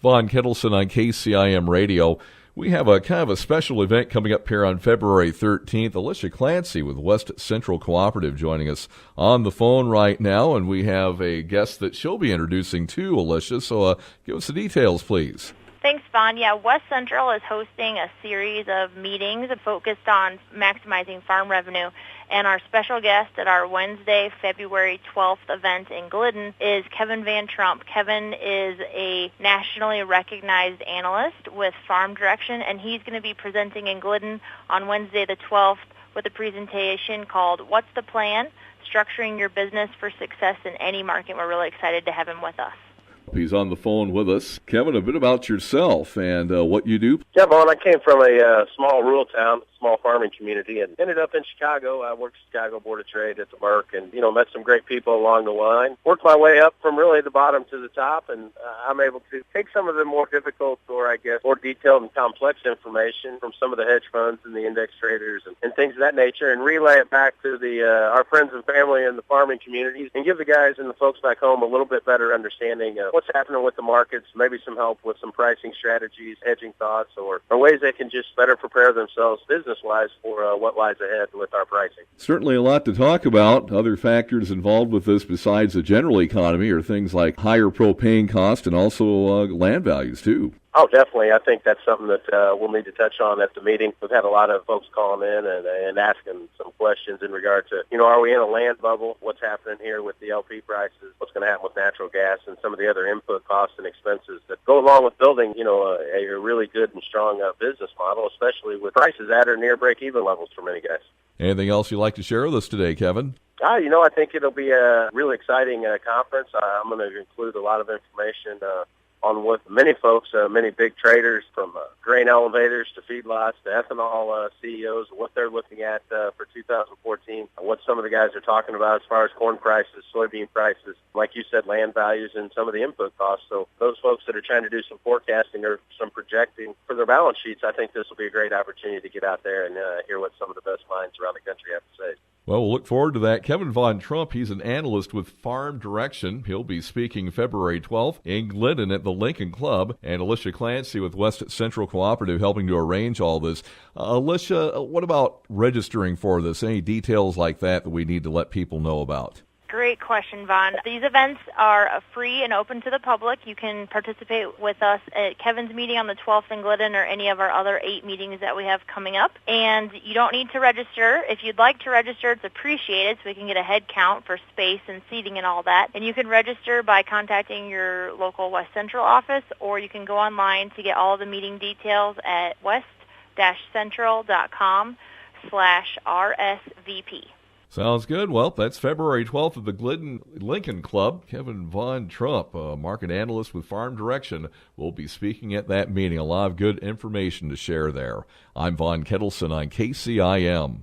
Von Kettleson on KCIM Radio. We have a kind of a special event coming up here on February 13th. Alicia Clancy with West Central Cooperative joining us on the phone right now, and we have a guest that she'll be introducing to Alicia. So give us the details, please. Thanks, Vaughn. Yeah, West Central is hosting a series of meetings focused on maximizing farm revenue. And our special guest at our Wednesday, February 12th event in Glidden is Kevin VanTrump. Kevin is a nationally recognized analyst with Farm Direction, and he's going to be presenting in Glidden on Wednesday the 12th with a presentation called What's the Plan? Structuring Your Business for Success in Any Market. We're really excited to have him with us. He's on the phone with us. Kevin, a bit about yourself and what you do. Yeah, Vaughn, I came from a small rural town, small farming community, and ended up in Chicago. I worked at Chicago Board of Trade at the Merck and, met some great people along the line. Worked my way up from really the bottom to the top, and I'm able to take some of the more difficult or, I guess, more detailed and complex information from some of the hedge funds and the index traders and things of that nature and relay it back to our friends and family in the farming communities and give the guys and the folks back home a little bit better understanding of what's happening with the markets, maybe some help with some pricing strategies, hedging thoughts, or ways they can just better prepare themselves business-wise for what lies ahead with our pricing. Certainly a lot to talk about. Other factors involved with this besides the general economy are things like higher propane cost and also land values, too. Oh, definitely. I think that's something that we'll need to touch on at the meeting. We've had a lot of folks calling in and asking some questions in regard to, are we in a land bubble? What's happening here with the LP prices? What's going to happen with natural gas and some of the other input costs and expenses that go along with building, a really good and strong business model, especially with prices at or near break-even levels for many guys. Anything else you'd like to share with us today, Kevin? I think it'll be a really exciting conference. I'm going to include a lot of information on what many folks, many big traders from grain elevators to feedlots to ethanol CEOs, what they're looking at for 2014, what some of the guys are talking about as far as corn prices, soybean prices, like you said, land values and some of the input costs. So those folks that are trying to do some forecasting or some projecting for their balance sheets, I think this will be a great opportunity to get out there and hear what some of the best minds around the country have to say. Well, we'll look forward to that. Kevin VanTrump, he's an analyst with Farm Direction. He'll be speaking February 12th in Glidden at the Lincoln Club. And Alicia Clancy with West Central Cooperative helping to arrange all this. Alicia, what about registering for this? Any details like that we need to let people know about? Great question, Vaughn. These events are free and open to the public. You can participate with us at Kevin's meeting on the 12th in Glidden or any of our other 8 meetings that we have coming up. And you don't need to register. If you'd like to register, it's appreciated so we can get a head count for space and seating and all that. And you can register by contacting your local West Central office, or you can go online to get all of the meeting details at west-central.com/RSVP. Sounds good. Well, that's February 12th at the Glidden Lincoln Club. Kevin VanTrump, a market analyst with Farm Direction, will be speaking at that meeting. A lot of good information to share there. I'm Von Kettleson on KCIM.